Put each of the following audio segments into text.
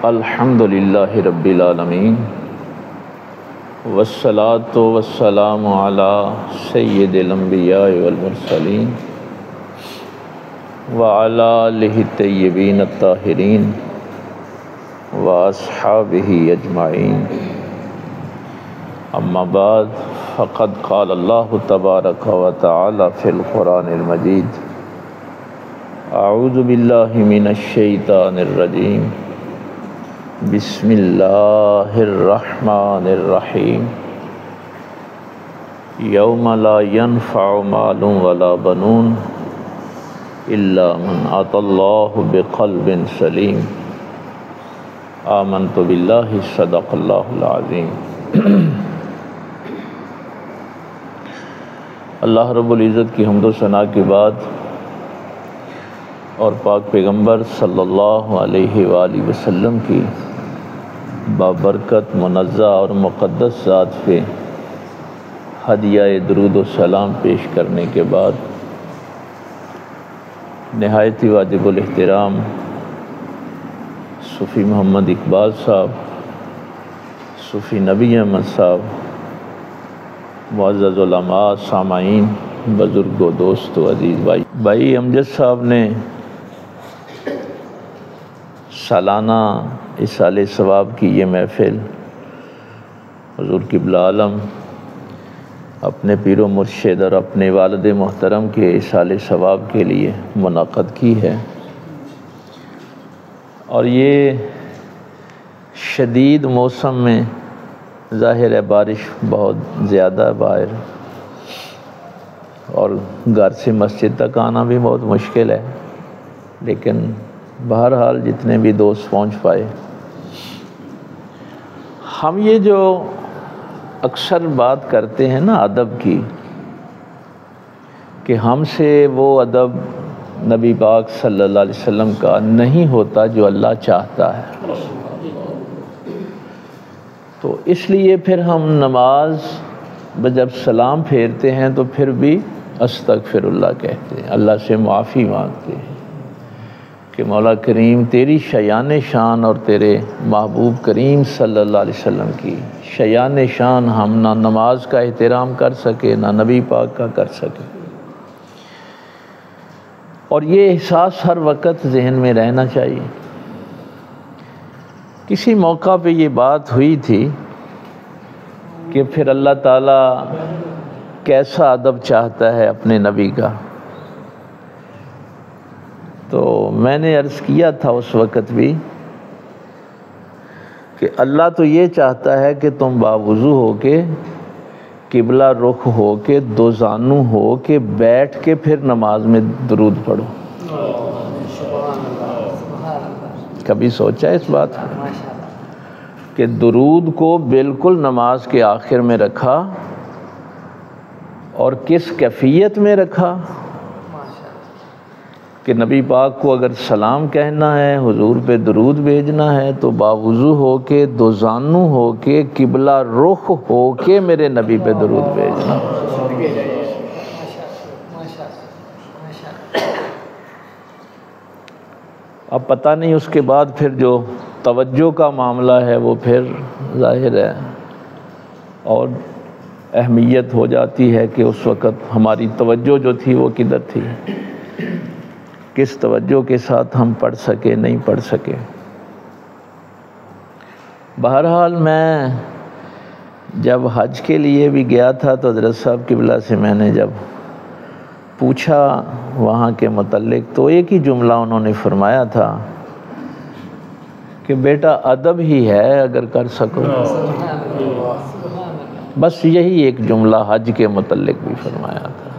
الحمد للہ رب العالمین والصلاة والسلام علی سید الانبیاء والمرسلین وعلی آلہ الطیبین الطاہرین واصحابہ اجمعین، اما بعد فقد قال اللہ تبارک و تعالی فی القرآن المجید: اعوذ باللہ من الشیطان الرجیم، بسم اللہ الرحمن الرحیم، یوم لا ینفع مال ولا بنون الا من اتی اللہ بقلب سلیم، آمنت باللہ صدق اللہ العظیم۔ اللہ رب العزت کی حمد و ثنا کے بعد اور پاک پیغمبر صلی اللہ علیہ وآلہ وسلم کی بابرکت منزہ اور مقدس ذات پہ ہدیہ درود و سلام پیش کرنے کے بعد نہایت ہی واجب الاحترام صوفی محمد اقبال صاحب، صوفی نبی احمد صاحب، معزز علماء، سامعین، بزرگ و دوست و عزیز بھائی امجد صاحب نے سالانہ اصالِ ثواب کی یہ محفل حضور قبلہ عالم اپنے پیر و مرشد اور اپنے والد محترم کے اصالِ ثواب کے لیے منعقد کی ہے، اور یہ شدید موسم میں ظاہر ہے بارش بہت زیادہ ہے باہر، اور گھر سے مسجد تک آنا بھی بہت مشکل ہے، لیکن بہرحال جتنے بھی دوست پہنچ پائے۔ ہم یہ جو اکثر بات کرتے ہیں نا ادب کی، کہ ہم سے وہ ادب نبی پاک صلی اللہ علیہ وسلم کا نہیں ہوتا جو اللہ چاہتا ہے، تو اس لیے پھر ہم نماز جب سلام پھیرتے ہیں تو پھر بھی استغفر اللہ کہتے ہیں، اللہ سے معافی مانگتے ہیں کہ مولا کریم تیری شیان شان اور تیرے محبوب کریم صلی اللہ علیہ وسلم کی شیان شان ہم نہ نماز کا احترام کر سکے نہ نبی پاک کا کر سکے، اور یہ احساس ہر وقت ذہن میں رہنا چاہیے۔ کسی موقع پہ یہ بات ہوئی تھی کہ پھر اللہ تعالیٰ کیسا ادب چاہتا ہے اپنے نبی کا، تو میں نے عرض کیا تھا اس وقت بھی کہ اللہ تو یہ چاہتا ہے کہ تم باوضو ہو کے قبلہ رخ ہو کے دو زانو ہو کے بیٹھ کے پھر نماز میں درود پڑھو۔ کبھی سوچا اس بات کو کہ درود کو بالکل نماز کے آخر میں رکھا، اور کس کیفیت میں رکھا کہ نبی پاک کو اگر سلام کہنا ہے، حضور پہ درود بھیجنا ہے، تو باوضو ہو کے دو زانو ہو کے قبلہ رخ ہو کے میرے نبی پہ درود بھیجنا۔ اب پتہ نہیں اس کے بعد پھر جو توجہ کا معاملہ ہے وہ پھر ظاہر ہے اور اہمیت ہو جاتی ہے کہ اس وقت ہماری توجہ جو تھی وہ کدھر تھی، کس توجہ کے ساتھ ہم پڑھ سکے نہیں پڑھ سکے۔ بہرحال میں جب حج کے لیے بھی گیا تھا تو حضرت صاحب قبلہ سے میں نے جب پوچھا وہاں کے متعلق، تو ایک ہی جملہ انہوں نے فرمایا تھا کہ بیٹا ادب ہی ہے اگر کر سکو، بس یہی ایک جملہ حج کے متعلق بھی فرمایا تھا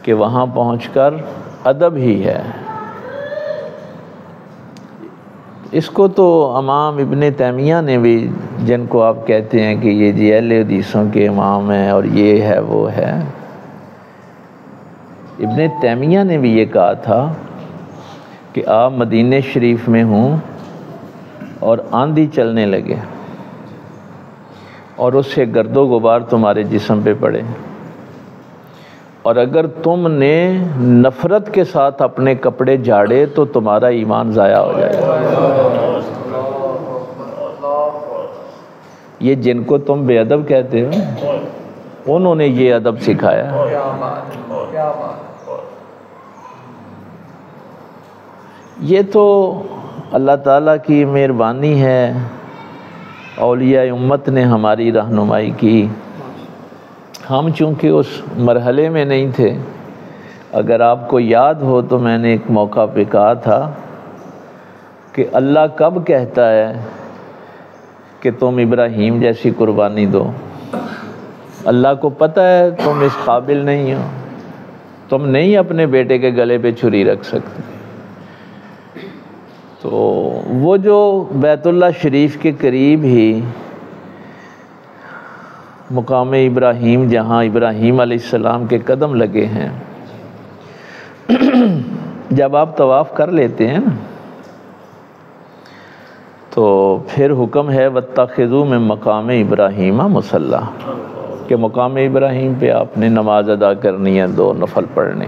کہ وہاں پہنچ کر ادب ہی ہے۔ اس کو تو امام ابن تیمیہ نے بھی، جن کو آپ کہتے ہیں کہ یہ جی اہل حدیثوں کے امام ہیں اور یہ ہے وہ ہے، ابن تیمیہ نے بھی یہ کہا تھا کہ آپ مدینہ شریف میں ہوں اور آندھی چلنے لگے اور اس سے گرد و غبار تمہارے جسم پہ پڑے، اور اگر تم نے نفرت کے ساتھ اپنے کپڑے جھاڑے تو تمہارا ایمان ضائع ہو جائے گا۔ یہ جن کو تم بے ادب کہتے ہو انہوں نے یہ ادب سکھایا. یہ تو اللہ تعالیٰ کی مہربانی ہے، اولیاء امت نے ہماری رہنمائی کی. ہم چونکہ اس مرحلے میں نہیں تھے. اگر آپ کو یاد ہو تو میں نے ایک موقع پہ کہا تھا کہ اللہ کب کہتا ہے کہ تم ابراہیم جیسی قربانی دو؟ اللہ کو پتہ ہے تم اس قابل نہیں ہو، تم نہیں اپنے بیٹے کے گلے پہ چھری رکھ سکتے. تو وہ جو بیت اللہ شریف کے قریب ہی مقام ابراہیم، جہاں ابراہیم علیہ السلام کے قدم لگے ہیں، جب آپ طواف کر لیتے ہیں نا تو پھر حکم ہے وَاتَّخِذُوا مِن مَقَامِ ابراہیم مُصَلَّى، کہ مقام ابراہیم پہ آپ نے نماز ادا کرنی ہے، 2 نفل پڑھنے.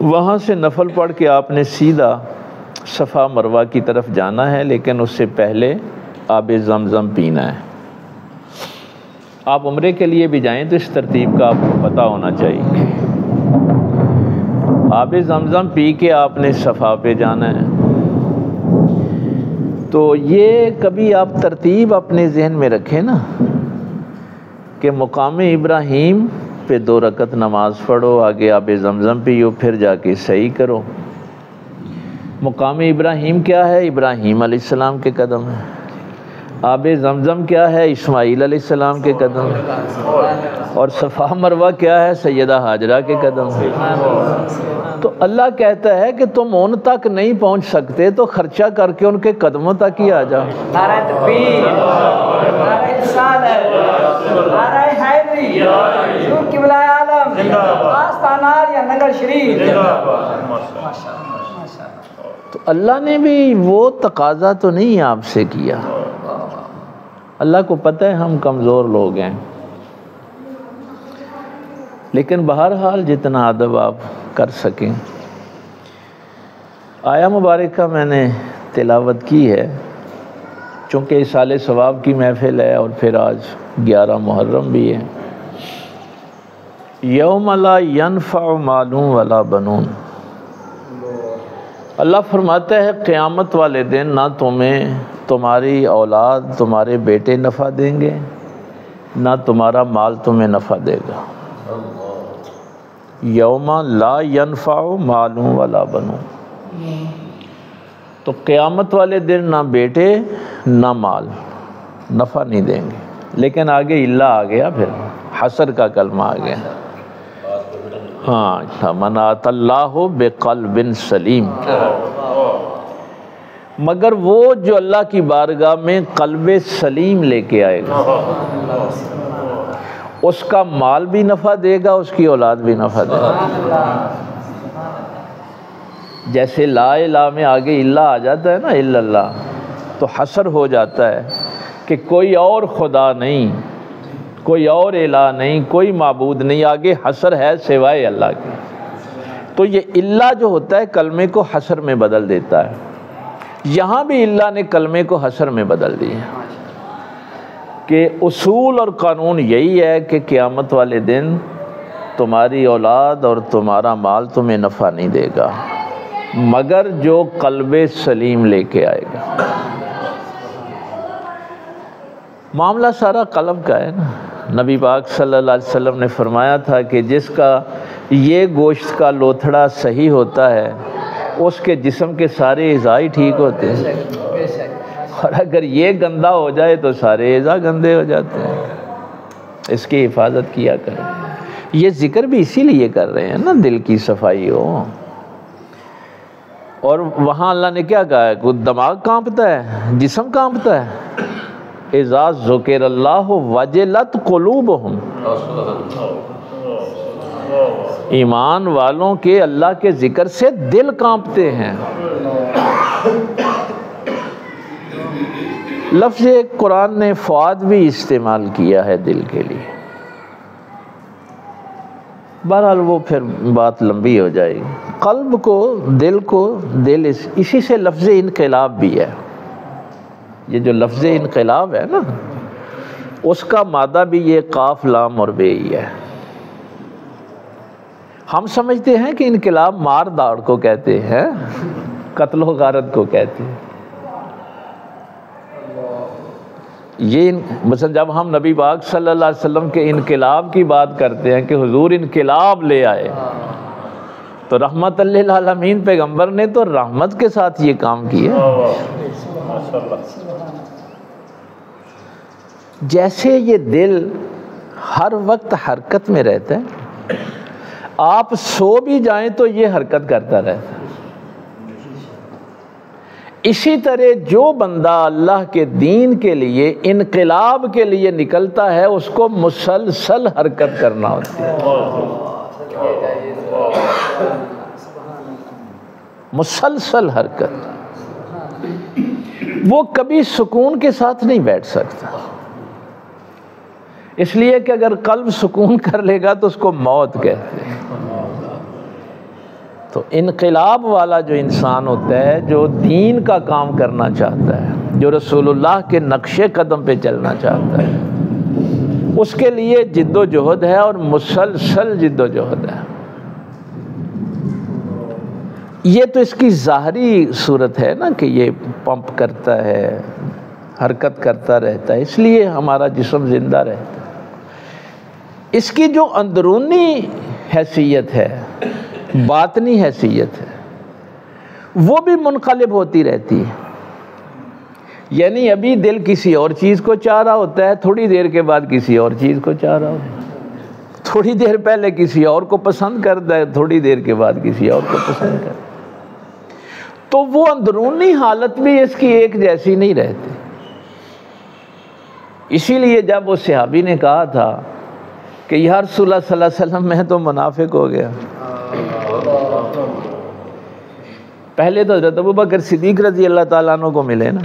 وہاں سے نفل پڑھ کے آپ نے سیدھا صفا مروہ کی طرف جانا ہے، لیکن اس سے پہلے آب زمزم پینا ہے. آپ عمرے کے لیے بھی جائیں تو اس ترتیب کا آپ کو پتہ ہونا چاہیے. آب زمزم پی کے آپ نے صفا پہ جانا ہے. تو یہ کبھی آپ ترتیب اپنے ذہن میں رکھیں نا کہ مقام ابراہیم پہ 2 رکعت نماز پڑھو، آگے آب زمزم پیو، پھر جا کے صحیح کرو. مقام ابراہیم کیا ہے؟ ابراہیم علیہ السلام کے قدم ہے. آب زمزم کیا ہے؟ اسماعیل علیہ السلام کے قدم ہے. اور صفا مروہ کیا ہے؟ سیدہ ہاجرہ کے قدم ہے. تو اللہ کہتا ہے کہ تم ان تک نہیں پہنچ سکتے تو خرچہ کر کے ان کے قدموں تک ہی آ جاؤ. نعرہ تکبیر، نعرہ رسالت، نعرہ حیدری، حضور قبلہ عالم، آستانہ یا نگر شریف. تو اللہ نے بھی وہ تقاضا تو نہیں آپ سے کیا. اللہ کو پتہ ہے ہم کمزور لوگ ہیں، لیکن بہرحال جتنا ادب آپ کر سکیں. آیا مبارکہ میں نے تلاوت کی ہے چونکہ اِصالِ ثواب کی محفل ہے، اور پھر آج 11 محرم بھی ہے. یوم لا ینفع مال ولا بنون. اللہ فرماتا ہے قیامت والے دن نہ تمہیں تمہاری اولاد، تمہارے بیٹے نفع دیں گے، نہ تمہارا مال تمہیں نفع دے گا. یوم لا ینفع مال ولا بنون. تو قیامت والے دن نہ بیٹے نہ مال نفع نہیں دیں گے. لیکن آگے اللہ آ گیا، پھر حسر کا کلمہ آ گیا. ہاں، من آتی اللہ بقلب سلیم. مگر وہ جو اللہ کی بارگاہ میں قلب سلیم لے کے آئے گا، اس کا مال بھی نفع دے گا، اس کی اولاد بھی نفع دے گا. جیسے لا الہ میں آگے اللہ آ جاتا ہے نا، الا اللہ، تو حسر ہو جاتا ہے کہ کوئی اور خدا نہیں، کوئی اور الہ نہیں، کوئی معبود نہیں، آگے حسر ہے سوائے اللہ کے. تو یہ اللہ جو ہوتا ہے کلمے کو حسر میں بدل دیتا ہے. یہاں بھی اللہ نے کلمے کو حسر میں بدل دیا کہ اصول اور قانون یہی ہے کہ قیامت والے دن تمہاری اولاد اور تمہارا مال تمہیں نفع نہیں دے گا مگر جو قلب سلیم لے کے آئے گا. معاملہ سارا قلب کا ہے نا. نبی پاک صلی اللہ علیہ وسلم نے فرمایا تھا کہ جس کا یہ گوشت کا لوتھڑا صحیح ہوتا ہے اس کے جسم کے سارے اعضاء ٹھیک ہوتے ہیں، اور اگر یہ گندا ہو جائے تو سارے اعضاء گندے ہو جاتے ہیں. اس کی حفاظت کیا کریں. یہ ذکر بھی اسی لیے کر رہے ہیں نا، دل کی صفائی ہو. اور وہاں اللہ نے کیا کہا ہے؟ کہ دماغ کانپتا ہے، جسم کانپتا ہے. اذا ذکر اللہ وجلت قلوبہم. ایمان والوں کے اللہ کے ذکر سے دل کانپتے ہیں. لفظ قرآن نے فؤاد بھی استعمال کیا ہے دل کے لیے. بہرحال وہ پھر بات لمبی ہو جائے گی. قلب کو، دل کو، دل اسی سے لفظ انقلاب بھی ہے. یہ جو لفظ انقلاب ہے نا، اس کا مادہ بھی یہ قاف لام اور بے ہی ہے۔ ہم سمجھتے ہیں کہ انقلاب مار داڑ کو کہتے ہیں، قتل و غارت کو کہتے ہیں۔ یہ مثلا جب ہم نبی پاک صلی اللہ علیہ وسلم کے انقلاب کی بات کرتے ہیں کہ حضور انقلاب لے آئے، تو رحمت للعالمین پیغمبر نے تو رحمت کے ساتھ یہ کام کیا۔ جیسے یہ دل ہر وقت حرکت میں رہتا ہے، آپ سو بھی جائیں تو یہ حرکت کرتا رہتا ہے، اسی طرح جو بندہ اللہ کے دین کے لیے، انقلاب کے لیے نکلتا ہے، اس کو مسلسل حرکت کرنا ہوتی ہے، مسلسل حرکت۔ وہ کبھی سکون کے ساتھ نہیں بیٹھ سکتا، اس لیے کہ اگر قلب سکون کر لے گا تو اس کو موت کہتے ہیں۔ تو انقلاب والا جو انسان ہوتا ہے، جو دین کا کام کرنا چاہتا ہے، جو رسول اللہ کے نقش قدم پہ چلنا چاہتا ہے، اس کے لیے جد و جہد ہے، اور مسلسل جد و جہد ہے۔ یہ تو اس کی ظاہری صورت ہے نا کہ یہ پمپ کرتا ہے، حرکت کرتا رہتا ہے، اس لیے ہمارا جسم زندہ رہتا ہے۔ اس کی جو اندرونی حیثیت ہے، باطنی حیثیت ہے، وہ بھی منقلب ہوتی رہتی ہے۔ یعنی ابھی دل کسی اور چیز کو چاہ رہا ہوتا ہے، تھوڑی دیر کے بعد کسی اور چیز کو چاہ رہا ہوتا ہے، تھوڑی دیر پہلے کسی اور کو پسند کرتا ہے، تھوڑی دیر کے بعد کسی اور کو پسند کرتا ہے۔ تو وہ اندرونی حالت بھی اس کی ایک جیسی نہیں رہتی۔ اسی لیے جب وہ صحابی نے کہا تھا کہ یا رسول اللہ صلی اللہ علیہ وسلم میں تو منافق ہو گیا، پہلے تو حضرت ابوبکر صدیق رضی اللہ تعالیٰ عنہ کو ملے نا،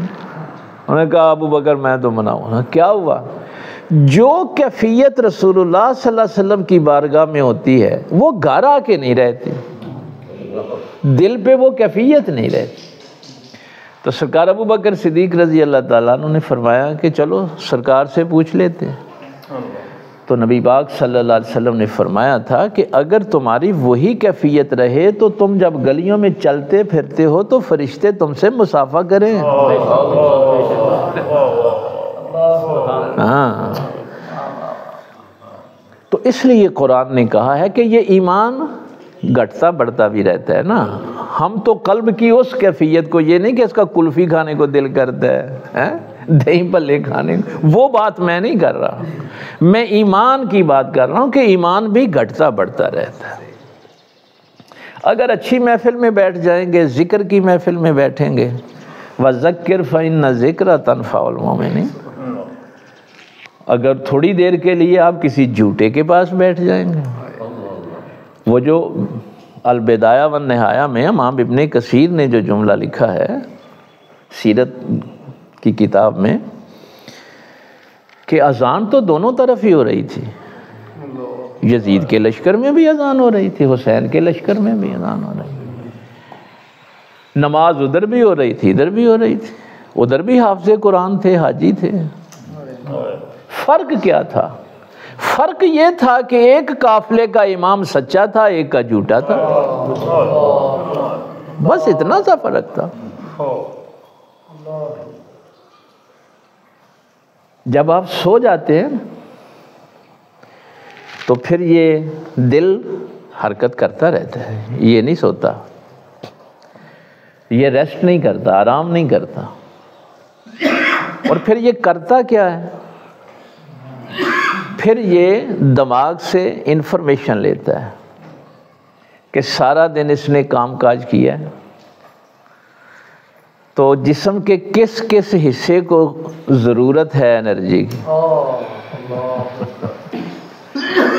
انہوں نے کہا ابو بکر میں تو منع ہوں۔ کیا ہوا؟ جو کیفیت رسول اللہ صلی اللہ علیہ وسلم کی بارگاہ میں ہوتی ہے وہ گھر آ کے نہیں رہتی، دل پہ وہ کیفیت نہیں رہتی۔ تو سرکار ابو بکر صدیق رضی اللہ تعالیٰ عنہ نے فرمایا کہ چلو سرکار سے پوچھ لیتے ہیں۔ تو نبی پاک صلی اللہ علیہ وسلم نے فرمایا تھا کہ اگر تمہاری وہی کیفیت رہے تو تم جب گلیوں میں چلتے پھرتے ہو تو فرشتے تم سے مصافحہ کریں۔ ہاں، تو اس لیے قرآن نے کہا ہے کہ یہ ایمان گھٹتا بڑھتا بھی رہتا ہے نا۔ ہم تو قلب کی اس کیفیت کو، یہ نہیں کہ اس کا کلفی کھانے کو دل کرتا ہے، دہی پلے کھانے، وہ بات میں نہیں کر رہا، میں ایمان کی بات کر رہا ہوں کہ ایمان بھی گھٹتا بڑھتا رہتا ہے۔ اگر اچھی محفل میں بیٹھ جائیں گے، ذکر کی محفل میں بیٹھیں گے، وَذَكِّرْ فَإِنَّ الذِّكْرَ تَنفَعُ الْمُؤْمِنِينَ، اگر تھوڑی دیر کے لیے آپ کسی جھوٹے کے پاس بیٹھ جائیں گے، وہ جو البدایہ والنہایہ میں امام ابن کثیر نے جو جملہ لکھا ہے سیرت کی کتاب میں کہ اذان تو دونوں طرف ہی ہو رہی تھی، یزید کے لشکر میں بھی اذان ہو رہی تھی، حسین کے لشکر میں بھی اذان ہو رہی تھی، نماز ادھر بھی ہو رہی تھی ادھر بھی ہو رہی تھی، ادھر بھی حافظ قرآن تھے، حاجی تھے۔ فرق کیا تھا؟ فرق یہ تھا کہ ایک قافلے کا امام سچا تھا، ایک کا جھوٹا تھا، بس اتنا سا فرق تھا۔ جب آپ سو جاتے ہیں تو پھر یہ دل حرکت کرتا رہتا ہے، یہ نہیں سوتا، یہ ریسٹ نہیں کرتا، آرام نہیں کرتا، اور پھر یہ کرتا کیا ہے؟ پھر یہ دماغ سے انفارمیشن لیتا ہے کہ سارا دن اس نے کام کاج کیا ہے، تو جسم کے کس کس حصے کو ضرورت ہے انرجی کی،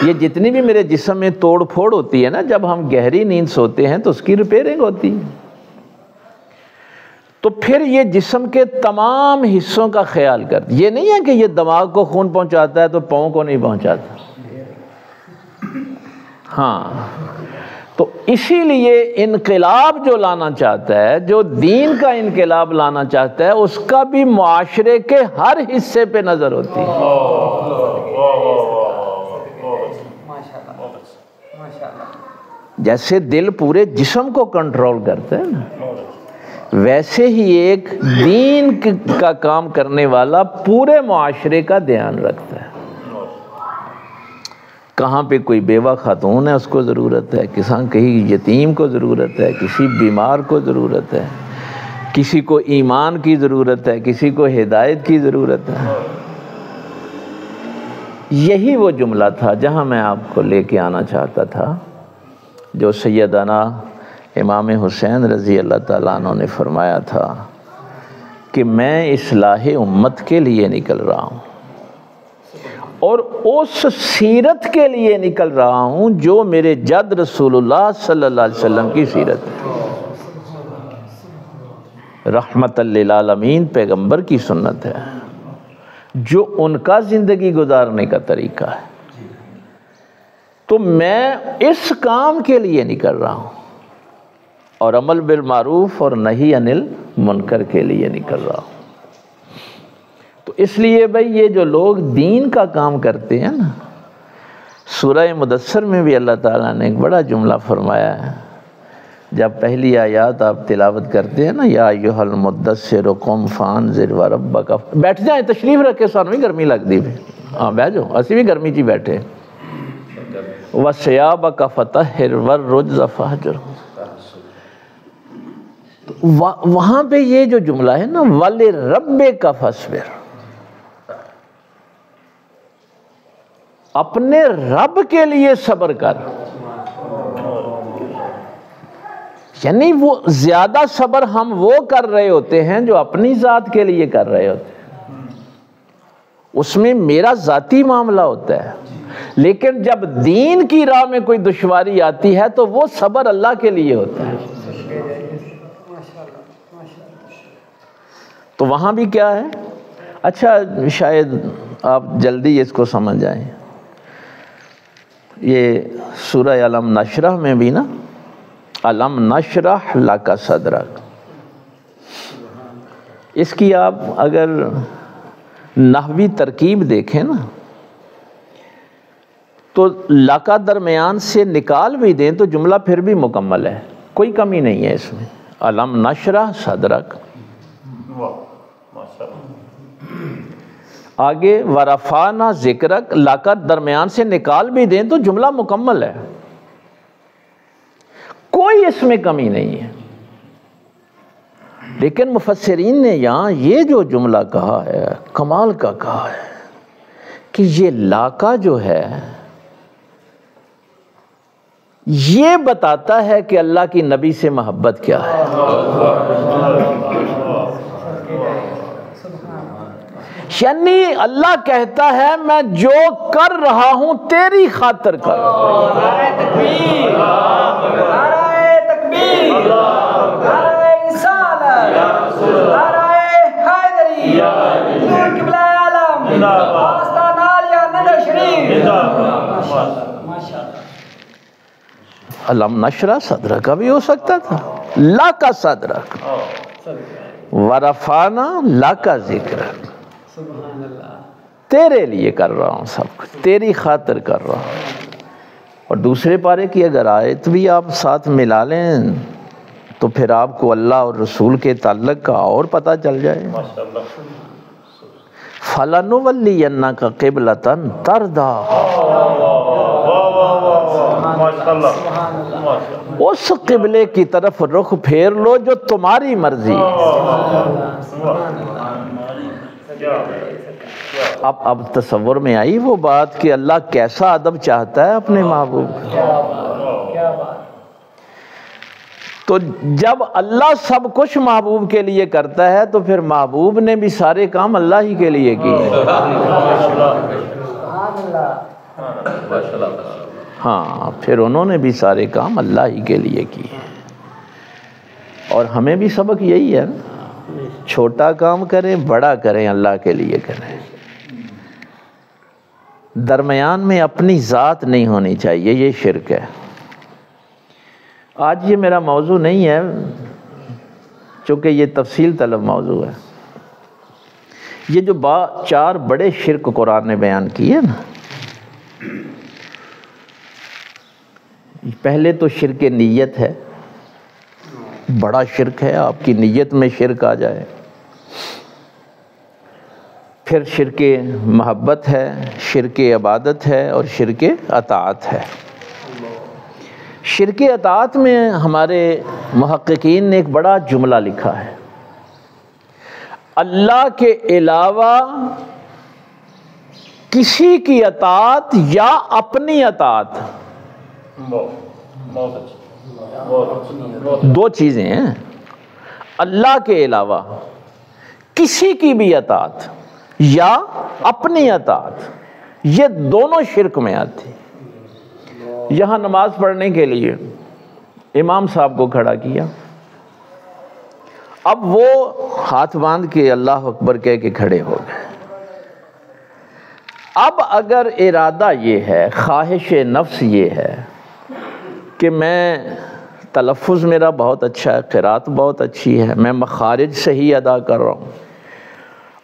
یہ جتنی بھی میرے جسم میں توڑ پھوڑ ہوتی ہے نا، جب ہم گہری نیند سوتے ہیں تو اس کی ریپیئرنگ ہوتی ہے، تو پھر یہ جسم کے تمام حصوں کا خیال کرتا، یہ نہیں ہے کہ یہ دماغ کو خون پہنچاتا ہے تو پاؤں کو نہیں پہنچاتا، ہاں تو اسی لیے انقلاب جو لانا چاہتا ہے، جو دین کا انقلاب لانا چاہتا ہے، اس کا بھی معاشرے کے ہر حصے پہ نظر ہوتی ہے۔ جیسے دل پورے جسم کو کنٹرول کرتا ہے نا، ویسے ہی ایک دین کا کام کرنے والا پورے معاشرے کا دھیان رکھتا ہے۔ کہاں پہ کوئی بیوہ خاتون ہے اس کو ضرورت ہے، کہیں یتیم کو ضرورت ہے، کسی بیمار کو ضرورت ہے، کسی کو ایمان کی ضرورت ہے، کسی کو ہدایت کی ضرورت ہے۔ یہی وہ جملہ تھا جہاں میں آپ کو لے کے آنا چاہتا تھا، جو سیدنا امام حسین رضی اللہ تعالیٰ عنہ نے فرمایا تھا کہ میں اصلاح امت کے لیے نکل رہا ہوں، اور اس سیرت کے لیے نکل رہا ہوں جو میرے جد رسول اللہ صلی اللہ علیہ وسلم کی سیرت ہے، رحمت للعالمین پیغمبر کی سنت ہے، جو ان کا زندگی گزارنے کا طریقہ ہے۔ تو میں اس کام کے لیے نکل رہا ہوں، اور عمل بالمعروف اور نہی عن المنکر کے لیے نکل رہا ہوں۔ تو اس لیے بھائی یہ جو لوگ دین کا کام کرتے ہیں نا، سورہ مدثر میں بھی اللہ تعالیٰ نے ایک بڑا جملہ فرمایا ہے، جب پہلی آیات آپ تلاوت کرتے ہیں نا، یا ایھا المدثر قم فانذر وربک، بیٹھ جائیں، تشریف رکھے، سانوں ہی گرمی لگ دی، ہاں بیٹھ جاؤ، اسی بھی گرمی چی بیٹھے، وثیابک فطہر والرجز فہجر۔ وہاں پہ یہ جو جملہ ہے نا، وَلِرَبِّکَ فَاصْبِرْ، اپنے رب کے لیے صبر کر، یعنی وہ زیادہ صبر ہم وہ کر رہے ہوتے ہیں جو اپنی ذات کے لیے کر رہے ہوتے ہیں، اس میں میرا ذاتی معاملہ ہوتا ہے، لیکن جب دین کی راہ میں کوئی دشواری آتی ہے تو وہ صبر اللہ کے لیے ہوتا ہے۔ تو وہاں بھی کیا ہے، اچھا شاید آپ جلدی اس کو سمجھ جائیں، یہ سورہ علم نشرح میں بھی نا، علم نشرح لک صدرک، اس کی آپ اگر نحوی ترکیب دیکھیں نا تو لکا درمیان سے نکال بھی دیں تو جملہ پھر بھی مکمل ہے، کوئی کمی نہیں ہے اس میں، علم نشرح صدرک۔ آگے ورفعنا ذکرک، لکا درمیان سے نکال بھی دیں تو جملہ مکمل ہے، کوئی اس میں کمی نہیں ہے۔ لیکن مفسرین نے یہاں یہ جو جملہ کہا ہے کمال کا کہا ہے کہ یہ لاکا جو ہے یہ بتاتا ہے کہ اللہ کی نبی سے محبت کیا ہے۔ یعنی اللہ کہتا ہے میں جو کر رہا ہوں تیری خاطر کر رہا ہوں۔ نعرہ تکبیر، نعرہ تکبیر، نعرہ رسالت، نعرہ حیدری، حضور قبلہ عالم، آستان عالیہ نگر شریف۔ علم نشرح صدرک کا بھی ہو سکتا تھا، لاکا صدرک، ورفعنا لاکا ذکرک، تیرے لیے کر رہا ہوں سب کچھ، تیری خاطر کر رہا ہوں۔ اور دوسرے پارے کی اگر آیت بھی آپ ساتھ ملا لیں تو پھر آپ کو اللہ اور رسول کے تعلق کا اور پتہ چل جائے۔ فَلَنُوَلِّيَنَّكَ قِبْلَةً تَرْضَاهَا، اس قبلے کی طرف رخ پھیر لو جو تمہاری مرضی ہے۔ اب تصور میں آئی وہ بات کہ اللہ کیسا ادب چاہتا ہے اپنے محبوب کا۔ تو جب اللہ سب کچھ محبوب کے لیے کرتا ہے تو پھر محبوب نے بھی سارے کام اللہ ہی کے لیے کیے۔ ہاں، پھر انہوں نے بھی سارے کام اللہ ہی کے لیے کیے۔ اور ہمیں بھی سبق یہی ہے، چھوٹا کام کریں بڑا کریں، اللہ کے لیے کریں، درمیان میں اپنی ذات نہیں ہونی چاہیے، یہ شرک ہے۔ آج یہ میرا موضوع نہیں ہے، چونکہ یہ تفصیل طلب موضوع ہے۔ یہ جو 4 بڑے شرک قرآن نے بیان کیے نا، پہلے تو شرک نیت ہے، بڑا شرک ہے، آپ کی نیت میں شرک آ جائے۔ پھر شرک محبت ہے، شرک عبادت ہے، اور شرک اطاعت ہے۔ شرک اطاعت میں ہمارے محققین نے ایک بڑا جملہ لکھا ہے، اللہ کے علاوہ کسی کی اطاعت یا اپنی اطاعت، دو چیزیں ہیں، اللہ کے علاوہ کسی کی بھی اطاعت یا اپنی اطاعت، یہ دونوں شرک میں آتی۔ یہاں نماز پڑھنے کے لیے امام صاحب کو کھڑا کیا، اب وہ ہاتھ باندھ کے اللہ اکبر کہہ کے کھڑے ہو گئے۔ اب اگر ارادہ یہ ہے، خواہش نفس یہ ہے کہ میں تلفظ میرا بہت اچھا ہے، قرات بہت اچھی ہے، میں مخارج صحیح ادا کر رہا ہوں،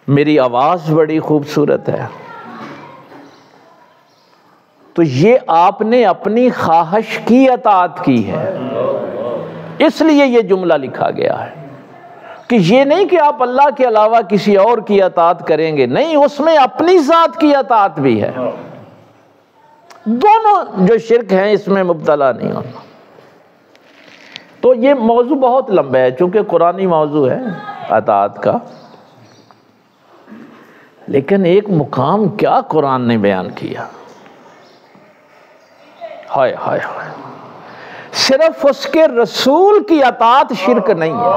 میری آواز بڑی خوبصورت ہے، تو یہ آپ نے اپنی خواہش کی اطاعت کی ہے، اس لیے یہ جملہ لکھا گیا ہے کہ یہ نہیں کہ آپ اللہ کے علاوہ کسی اور کی اطاعت کریں گے، نہیں، اس میں اپنی ذات کی اطاعت بھی ہے۔ دونوں جو شرک ہیں اس میں مبتلا نہیں ہونا۔ تو یہ موضوع بہت لمبا ہے، چونکہ قرآنی موضوع ہے اطاعت کا، لیکن ایک مقام کیا قرآن نے بیان کیا، ہائے ہائے ہائے، صرف اس کے رسول کی اطاعت شرک نہیں ہے،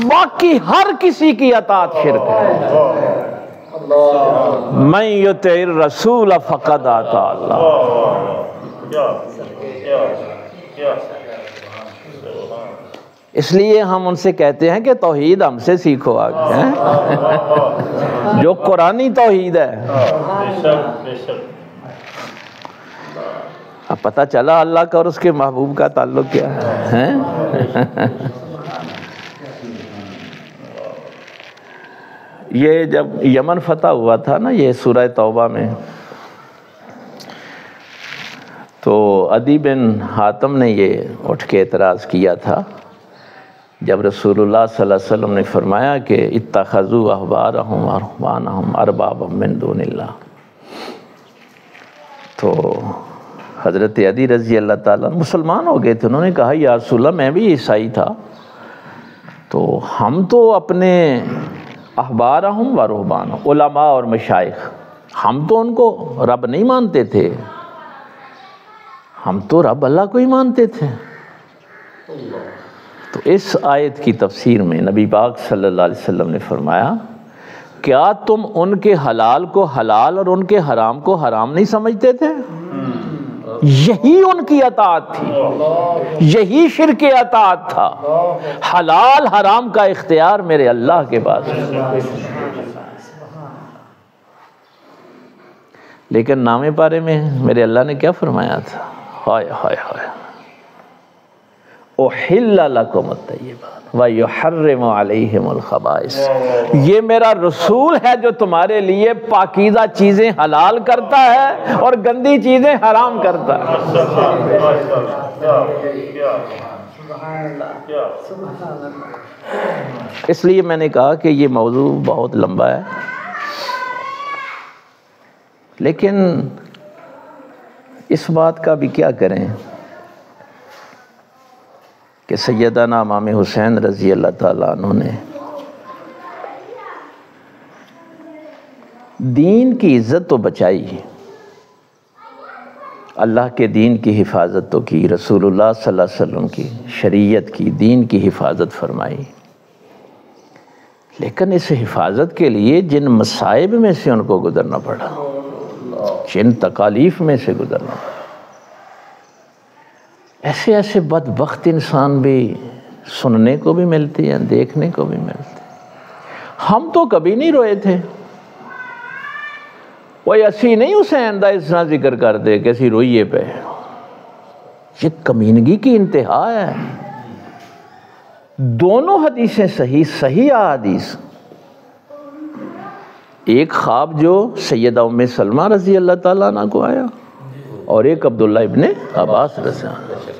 باقی ہر کسی کی اطاعت شرک ہے۔ من یطع الرسول فقد اطاع اللہ۔ اس لیے ہم ان سے کہتے ہیں کہ توحید ہم سے سیکھو آگے ہیں جو قرآنی توحید ہے۔ اب پتہ چلا اللہ کا اور اس کے محبوب کا تعلق کیا ہے۔ یہ جب یمن فتح ہوا تھا نا، یہ سورہ توبہ میں، تو عدی بن حاتم نے یہ اٹھ کے اعتراض کیا تھا جب رسول اللہ صلی اللہ علیہ وسلم نے فرمایا کہ اتخذوا احبارهم ورهبانهم اربابا من دون اللہ، تو حضرت عدی رضی اللہ تعالیٰ مسلمان ہو گئے تھے، انہوں نے کہا یا رسول اللہ میں بھی عیسائی تھا، تو ہم تو اپنے احبارهم ورهبانهم علماء اور مشائخ، ہم تو ان کو رب نہیں مانتے تھے، ہم تو رب اللہ کو ہی مانتے تھے۔ تو اس آیت کی تفسیر میں نبی پاک صلی اللہ علیہ وسلم نے فرمایا کیا تم ان کے حلال کو حلال اور ان کے حرام کو حرام نہیں سمجھتے تھے؟ یہی ان کی اطاعت تھی، یہی شرک اطاعت تھا، حلال حرام کا اختیار میرے اللہ کے پاس۔ لیکن نامے پارے میں میرے اللہ نے کیا فرمایا تھا؟ ہائے ہائے ہائے، احل لکم الطیبات ویحرم علیہم الخبائث، یہ میرا رسول ہے جو تمہارے لیے پاکیزہ چیزیں حلال کرتا ہے اور گندی چیزیں حرام کرتا ہے۔ اس لیے میں نے کہا کہ یہ موضوع بہت لمبا ہے، لیکن اس بات کا بھی کیا کریں کہ سیدنا امام حسین رضی اللہ تعالیٰ عنہ نے دین کی عزت تو بچائی، اللہ کے دین کی حفاظت تو کی، رسول اللہ صلی اللہ علیہ وسلم کی شریعت کی، دین کی حفاظت فرمائی، لیکن اس حفاظت کے لیے جن مصائب میں سے ان کو گزرنا پڑا، جن تکالیف میں سے گزرنا پڑا، ایسے ایسے بدبخت انسان بھی سننے کو بھی ملتے ہیں، دیکھنے کو بھی ملتے ہیں۔ ہم تو کبھی نہیں روئے تھے، وہ اسی نہیں حسین دا اس طرح ذکر کر دے کہ اسی روئیے پہ. یہ کمینگی کی انتہا ہے. دونوں حدیثیں صحیح احادیث. ایک خواب جو سیدہ ام سلمہ رضی اللہ تعالیٰ عنہ کو آیا اور ایک عبداللہ ابن عباس رضی اللہ عنہ.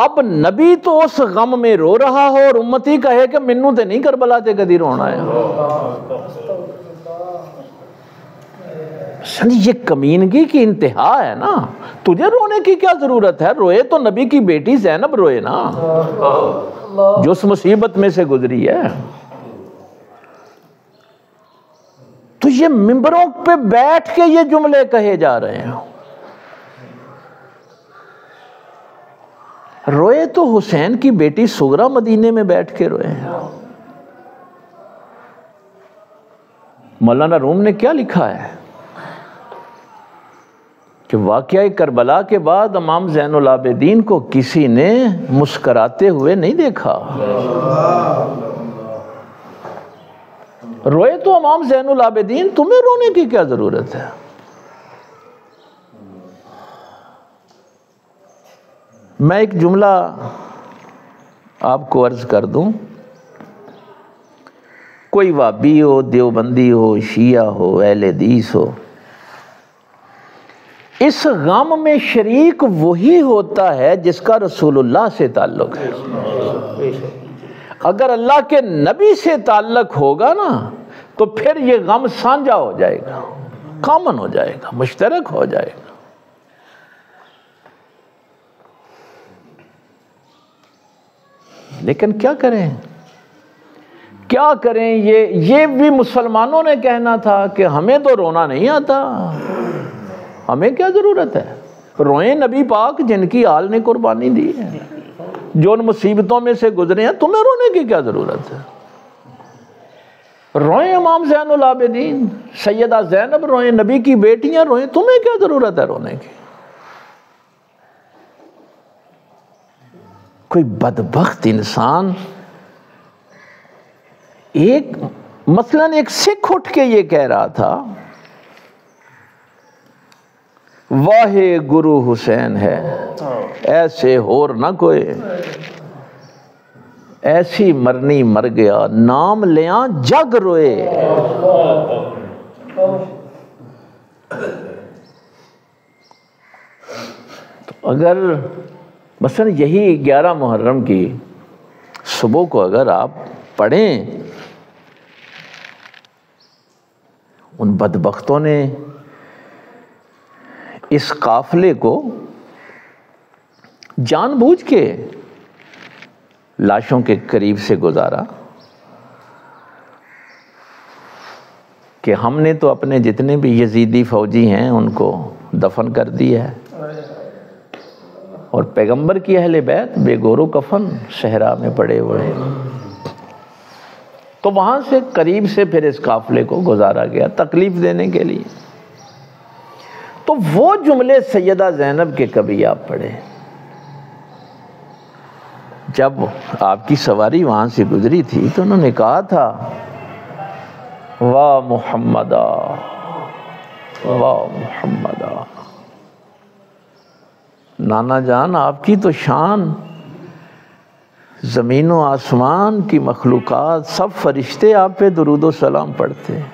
اب نبی تو اس غم میں رو رہا ہو اور امتی کہے کہ منو تے نہیں کربلا تے کدی رونا ہے. یہ کمینگی کی انتہا ہے نا. تجھے رونے کی کیا ضرورت ہے؟ روئے تو نبی کی بیٹی زینب روئے نا جو اس مصیبت میں سے گزری ہے. تو یہ ممبروں پہ بیٹھ کے یہ جملے کہے جا رہے ہیں. روئے تو حسین کی بیٹی سغرا مدینے میں بیٹھ کے روئے ہیں. مولانا روم نے کیا لکھا ہے کہ واقعہ کربلا کے بعد امام زین العابدین کو کسی نے مسکراتے ہوئے نہیں دیکھا. روئے تو امام زین العابدین، تمہیں رونے کی کیا ضرورت ہے؟ میں ایک جملہ آپ کو عرض کر دوں. کوئی وابی ہو، دیوبندی ہو، شیعہ ہو، اہل حدیث ہو، اس غم میں شریک وہی ہوتا ہے جس کا رسول اللہ سے تعلق ہے. اگر اللہ کے نبی سے تعلق ہوگا نا تو پھر یہ غم سانجھا ہو جائے گا، کامن ہو جائے گا، مشترک ہو جائے گا. لیکن کیا کریں یہ بھی مسلمانوں نے کہنا تھا کہ ہمیں تو رونا نہیں آتا. ہمیں کیا ضرورت ہے؟ روئیں نبی پاک جن کی آل نے قربانی دی ہے، جو ان مصیبتوں میں سے گزرے ہیں. تمہیں رونے کی کیا ضرورت ہے؟ روئیں امام زین العابدین، سیدہ زینب روئیں، نبی کی بیٹیاں روئیں. تمہیں کیا ضرورت ہے رونے کی؟ کوئی بدبخت انسان مثلاً ایک سکھ اٹھ کے یہ کہہ رہا تھا واہ گرو حسین ہے ایسے اور نہ کوئی، ایسی مرنی مر گیا نام لیاں جگ روئے. تو اگر مثلا یہی 11 محرم کی صبح کو اگر آپ پڑھیں، ان بدبختوں نے اس قافلے کو جان بوجھ کے لاشوں کے قریب سے گزارا کہ ہم نے تو اپنے جتنے بھی یزیدی فوجی ہیں ان کو دفن کر دیا ہے، اور پیغمبر کی اہل بیت بے گور و کفن صحرا میں پڑے ہوئے ہیں. تو وہاں سے قریب سے پھر اس قافلے کو گزارا گیا تکلیف دینے کے لیے. تو وہ جملے سیدہ زینب کے کبھی آپ پڑھیں، جب آپ کی سواری وہاں سے گزری تھی تو انہوں نے کہا تھا واہ محمدہ واہ محمدہ. نانا جان آپ کی تو شان، زمین و آسمان کی مخلوقات سب فرشتے آپ پہ درود و سلام پڑھتے ہیں.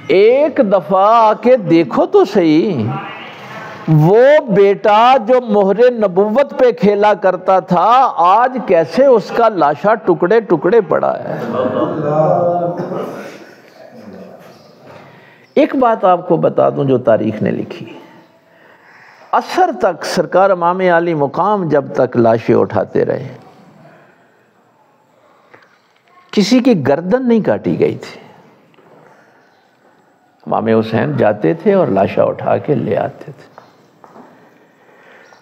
ایک دفعہ آ کے دیکھو تو صحیح، وہ بیٹا جو مہر نبوت پہ کھیلا کرتا تھا آج کیسے اس کا لاشا ٹکڑے ٹکڑے پڑا ہے. ایک بات آپ کو بتا دوں جو تاریخ نے لکھی، عصر تک سرکار امام عالی مقام جب تک لاشیں اٹھاتے رہے کسی کی گردن نہیں کاٹی گئی تھی. امام حسین جاتے تھے اور لاشا اٹھا کے لے آتے تھے.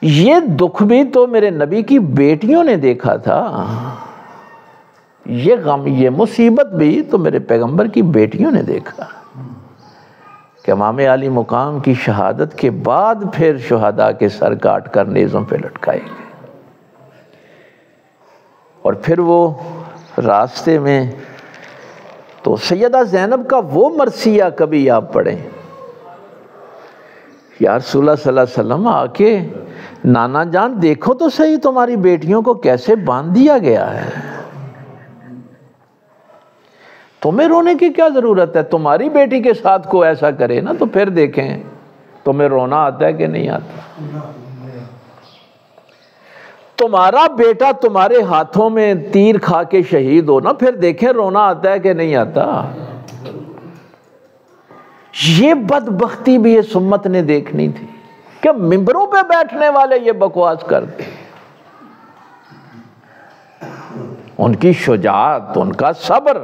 یہ دکھ بھی تو میرے نبی کی بیٹیوں نے دیکھا تھا، یہ غم یہ مصیبت بھی تو میرے پیغمبر کی بیٹیوں نے دیکھا کہ امام عالی مقام کی شہادت کے بعد پھر شہداء کے سر کاٹ کر نیزوں پہ لٹکائے گئے، اور پھر وہ راستے میں تو سیدہ زینب کا وہ مرثیہ کبھی آپ پڑھیں، یا رسول اللہ صلی اللہ علیہ وسلم آ کے نانا جان دیکھو تو صحیح تمہاری بیٹیوں کو کیسے باندھ دیا گیا ہے، تمہیں رونے کی کیا ضرورت ہے، تمہاری بیٹی کے ساتھ کو ایسا کرے نا تو پھر دیکھیں تمہیں رونا آتا ہے کہ نہیں آتا، تمہارا بیٹا تمہارے ہاتھوں میں تیر کھا کے شہید ہو نا پھر دیکھیں رونا آتا ہے کہ نہیں آتا۔ یہ بدبختی بھی اس امت نے دیکھنی تھی کہ ممبروں پہ بیٹھنے والے یہ بکواس کرتے، ان کی شجاعت، ان کا صبر،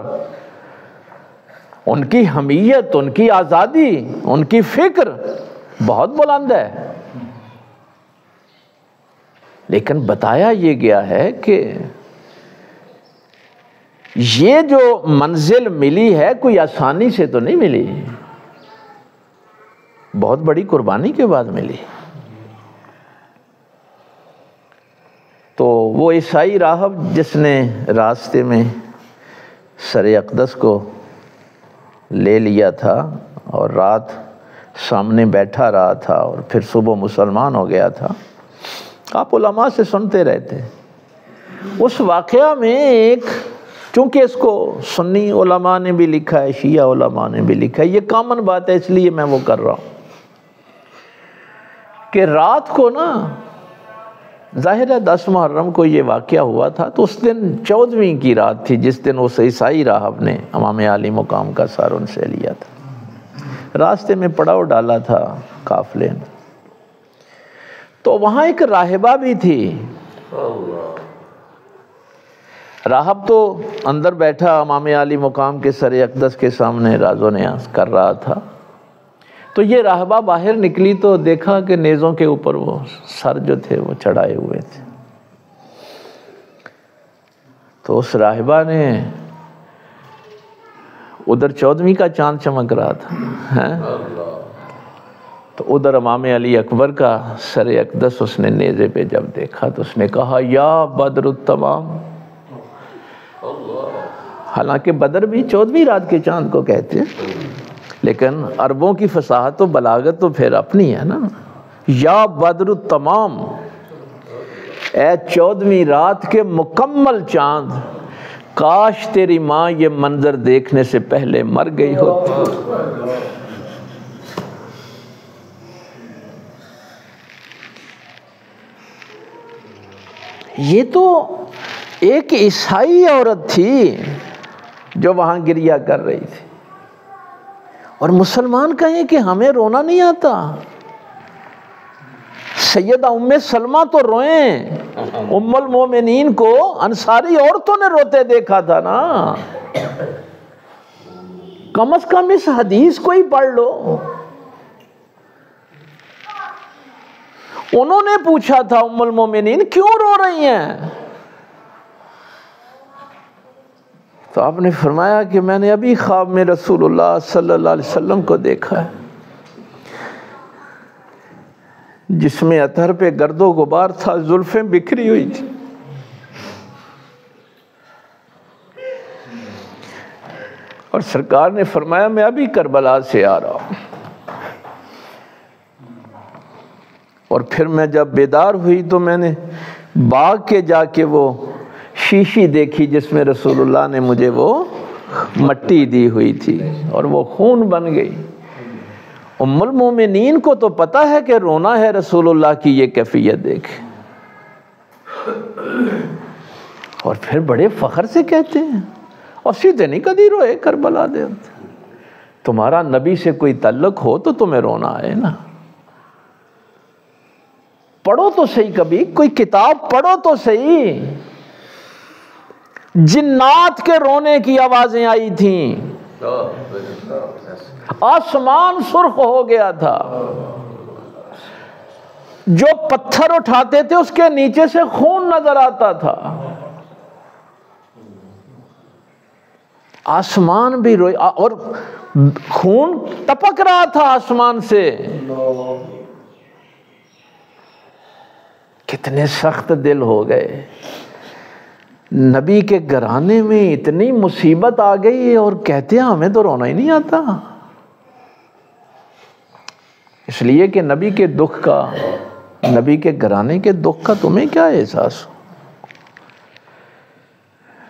ان کی حمیت، ان کی آزادی، ان کی فکر بہت بلند ہے، لیکن بتایا یہ گیا ہے کہ یہ جو منزل ملی ہے کوئی آسانی سے تو نہیں ملی، بہت بڑی قربانی کے بعد ملی۔ تو وہ عیسائی راہب جس نے راستے میں سر اقدس کو لے لیا تھا اور رات سامنے بیٹھا رہا تھا اور پھر صبح مسلمان ہو گیا تھا، آپ علماء سے سنتے رہتے، اس واقعہ میں ایک، چونکہ اس کو سنی علماء نے بھی لکھا ہے، شیعہ علماء نے بھی لکھا ہے، یہ کامن بات ہے اس لیے میں وہ کر رہا ہوں کہ رات کو نا، ظاہر ہے 10 محرم کو یہ واقعہ ہوا تھا، تو اس دن 14ویں کی رات تھی جس دن اس عیسائی راہب نے امام عالی مقام کا سار ان سے لیا تھا، راستے میں پڑاؤ ڈالا تھا قافلے نے، تو وہاں ایک راہبہ بھی تھی، راہب تو اندر بیٹھا امام عالی مقام کے سر اقدس کے سامنے راز و نیاز کر رہا تھا، تو یہ راہبہ باہر نکلی تو دیکھا کہ نیزوں کے اوپر وہ سر جو تھے وہ چڑھائے ہوئے تھے، تو اس راہبہ نے، ادھر 14ویں کا چاند چمک رہا تھا، تو ادھر امام علی اکبر کا سر اقدس اس نے نیزے پہ جب دیکھا تو اس نے کہا یا بدر التمام، حالانکہ بدر بھی 14ویں رات کے چاند کو کہتے ہیں، لیکن عربوں کی فصاحت و بلاغت تو پھر اپنی ہے نا، یا بدر التمام، اے 14ویں رات کے مکمل چاند، کاش تیری ماں یہ منظر دیکھنے سے پہلے مر گئی ہوتی۔ یہ تو ایک عیسائی عورت تھی جو وہاں گریہ کر رہی تھی، اور مسلمان کہیں کہ ہمیں رونا نہیں آتا، سیدہ ام سلمہ تو روئیں، ام المومنین کو انصاری عورتوں نے روتے دیکھا تھا نا، کم از کم اس حدیث کو ہی پڑھ لو، انہوں نے پوچھا تھا ام المومنین کیوں رو رہی ہیں، تو آپ نے فرمایا کہ میں نے ابھی خواب میں رسول اللہ صلی اللہ علیہ وسلم کو دیکھا ہے، جس میں عطر پہ گرد و غبار تھا، زلفیں بکھری ہوئی تھی، اور سرکار نے فرمایا میں ابھی کربلا سے آ رہا ہوں، اور پھر میں جب بیدار ہوئی تو میں نے باغ کے جا کے وہ شیشی دیکھی جس میں رسول اللہ نے مجھے وہ مٹی دی ہوئی تھی، اور وہ خون بن گئی۔ ام المومنین کو تو پتہ ہے کہ رونا ہے، رسول اللہ کی یہ کیفیت دیکھ، اور پھر بڑے فخر سے کہتے ہیں، اور سیدھے نہیں کدی روئے کربلا دے، تمہارا نبی سے کوئی تعلق ہو تو تمہیں رونا آئے نا، پڑھو تو صحیح، کبھی کوئی کتاب پڑھو تو صحیح، جنات کے رونے کی آوازیں آئی تھیں، آسمان سرخ ہو گیا تھا، جو پتھر اٹھاتے تھے اس کے نیچے سے خون نظر آتا تھا، آسمان بھی روئی، اور خون ٹپک رہا تھا آسمان سے، کتنے سخت دل ہو گئے، نبی کے گھرانے میں اتنی مصیبت آ گئی اور کہتے ہیں ہمیں تو رونا ہی نہیں آتا. اس لیے کہ نبی کے دکھ کا، نبی کے گھرانے کے دکھ کا تمہیں کیا احساس ہو؟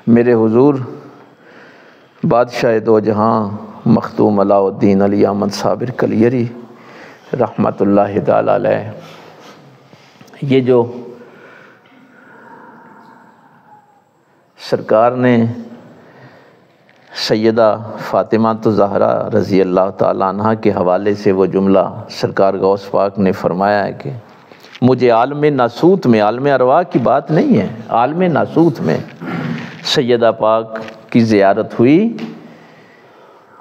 میرے حضور بادشاہ دو جہاں مختوم علاء الدین علی احمد صابر کلیری رحمۃ اللہ تعالی علیہ، یہ جو سرکار نے سیدہ فاطمہ الزہرا رضی اللہ تعالیٰ عنہ کے حوالے سے وہ جملہ سرکار غوث پاک نے فرمایا ہے کہ مجھے عالم ناسوت میں، عالم ارواح کی بات نہیں ہے، عالم ناسوت میں سیدہ پاک کی زیارت ہوئی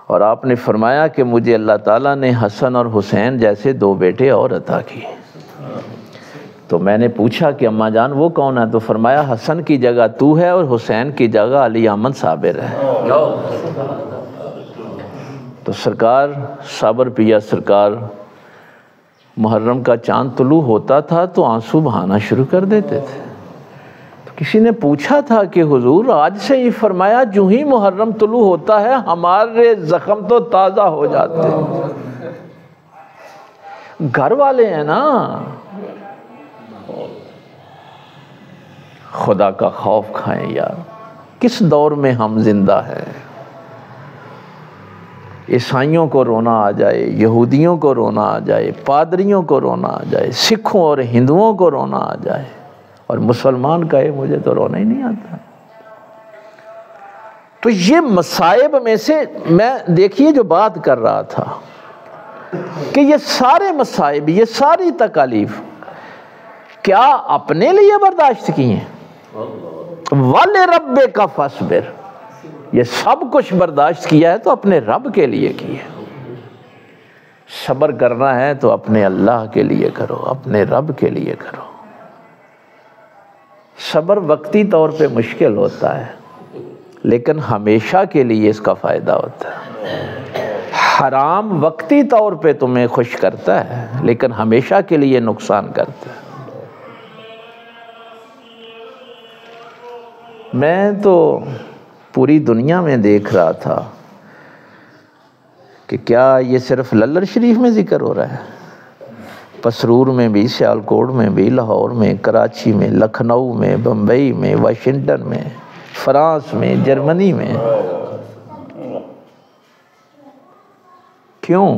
اور آپ نے فرمایا کہ مجھے اللہ تعالیٰ نے حسن اور حسین جیسے دو بیٹے اور عطا کیے. تو میں نے پوچھا کہ اماں جان وہ کون ہے؟ تو فرمایا حسن کی جگہ تو ہے اور حسین کی جگہ علی احمد صابر ہے. تو سرکار صابر پیا سرکار محرم کا چاند طلوع ہوتا تھا تو آنسو بہانا شروع کر دیتے تھے. تو کسی نے پوچھا تھا کہ حضور آج سے ہی فرمایا جو ہی محرم طلوع ہوتا ہے ہمارے زخم تو تازہ ہو جاتے ہیں. گھر والے ہیں نا. خدا کا خوف کھائیں یار، کس دور میں ہم زندہ ہیں. عیسائیوں کو رونا آ جائے، یہودیوں کو رونا آ جائے، پادریوں کو رونا آ جائے، سکھوں اور ہندوؤں کو رونا آ جائے، اور مسلمان کہے مجھے تو رونا ہی نہیں آتا. تو یہ مصائب میں سے میں دیکھیے جو بات کر رہا تھا کہ یہ سارے مصائب، یہ ساری تکالیف کیا اپنے لیے برداشت کی ہیں؟ وَلِرَبِّكَ فَاصْبِرْ، یہ سب کچھ برداشت کیا ہے تو اپنے رب کے لیے کیا. صبر کرنا ہے تو اپنے اللہ کے لیے کرو، اپنے رب کے لیے کرو. صبر وقتی طور پہ مشکل ہوتا ہے لیکن ہمیشہ کے لیے اس کا فائدہ ہوتا ہے. حرام وقتی طور پہ تمہیں خوش کرتا ہے لیکن ہمیشہ کے لیے نقصان کرتا ہے. میں تو پوری دنیا میں دیکھ رہا تھا کہ کیا یہ صرف للر شریف میں ذکر ہو رہا ہے؟ پسرور میں بھی، سیالکوٹ میں بھی، لاہور میں، کراچی میں، لکھنؤ میں، بمبئی میں، واشنگٹن میں، فرانس میں، جرمنی میں. کیوں؟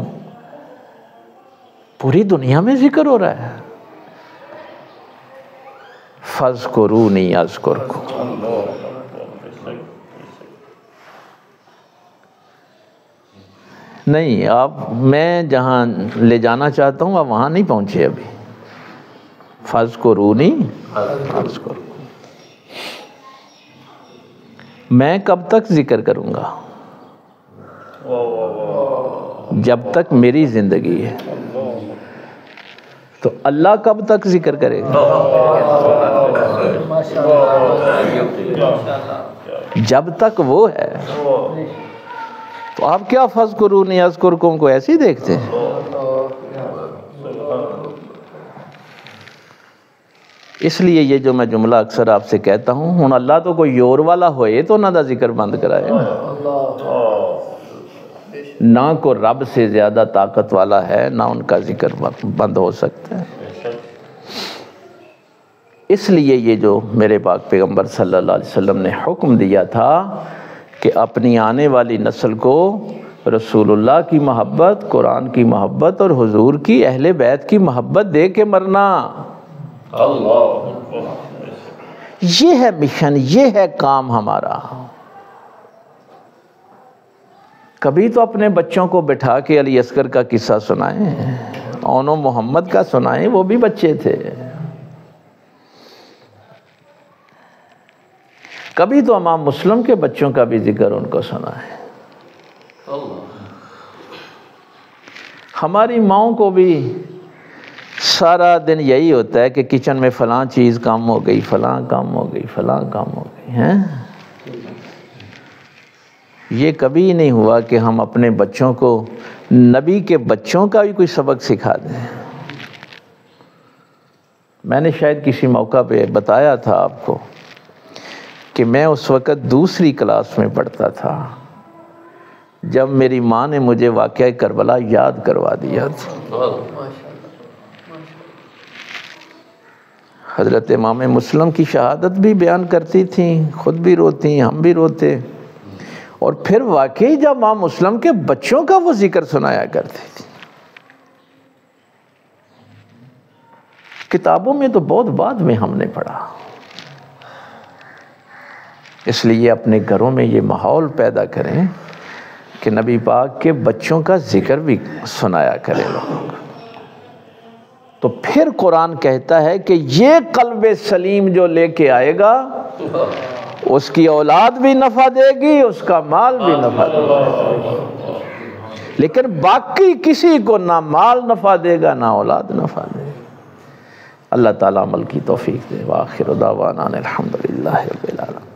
پوری دنیا میں ذکر ہو رہا ہے. فَاذْكُرُونِي أَذْكُرْكُمْ. نہیں، آپ میں جہاں لے جانا چاہتا ہوں آپ وہاں نہیں پہنچے ابھی. فَاذْكُرُونِي أَذْكُرْكُمْ. میں کب تک ذکر کروں گا؟ جب تک میری زندگی ہے. تو اللہ کب تک ذکر کرے گا؟ جب تک وہ ہے. تو آپ کیا فَاذْكُرُونِي أَذْكُرْكُمْ کو ایسے ہی دیکھتے ہیں؟ اس لیے یہ جو میں جملہ اکثر آپ سے کہتا ہوں اللہ تو کوئی اور والا ہوئے تو نہ دا ذکر بند کرائے نہ کو رب سے زیادہ طاقت والا ہے نہ ان کا ذکر بند ہو سکتا ہے. اس لیے یہ جو میرے پاک پیغمبر صلی اللہ علیہ وسلم نے حکم دیا تھا کہ اپنی آنے والی نسل کو رسول اللہ کی محبت، قرآن کی محبت اور حضور کی اہل بیت کی محبت دے کے مرنا. یہ ہے مشن، یہ ہے کام ہمارا. کبھی تو اپنے بچوں کو بٹھا کے علی اصغر کا قصہ سنائیں، اونو محمد کا سنائیں، وہ بھی بچے تھے. کبھی تو امام مسلم کے بچوں کا بھی ذکر ان کو سنائیں. ہماری ماؤں کو بھی سارا دن یہی ہوتا ہے کہ کچن میں فلاں چیز کم ہو گئی، فلاں کم ہو گئی، فلاں کم ہو گئی ہیں. یہ کبھی نہیں ہوا کہ ہم اپنے بچوں کو نبی کے بچوں کا بھی کوئی سبق سکھا دیں. میں نے شاید کسی موقع پہ بتایا تھا آپ کو کہ میں اس وقت دوسری کلاس میں پڑھتا تھا جب میری ماں نے مجھے واقعہ کربلا یاد کروا دیا تھا۔ حضرت امام مسلم کی شہادت بھی بیان کرتی تھیں، خود بھی روتی، ہم بھی روتے، اور پھر واقعی جب امام مسلم کے بچوں کا وہ ذکر سنایا کرتی تھی۔ کتابوں میں تو بہت بعد میں ہم نے پڑھا، اس لیے اپنے گھروں میں یہ ماحول پیدا کریں کہ نبی پاک کے بچوں کا ذکر بھی سنایا کریں لوگ۔ تو پھر قرآن کہتا ہے کہ یہ قلب سلیم جو لے کے آئے گا اس کی اولاد بھی نفع دے گی، اس کا مال بھی نفع دے گا، لیکن باقی کسی کو نہ مال نفع دے گا نہ اولاد نفع دے گا۔ اللہ تعالیٰ عمل کی توفیق دے۔ وآخر دعوانا الحمدللہ رب العالمین۔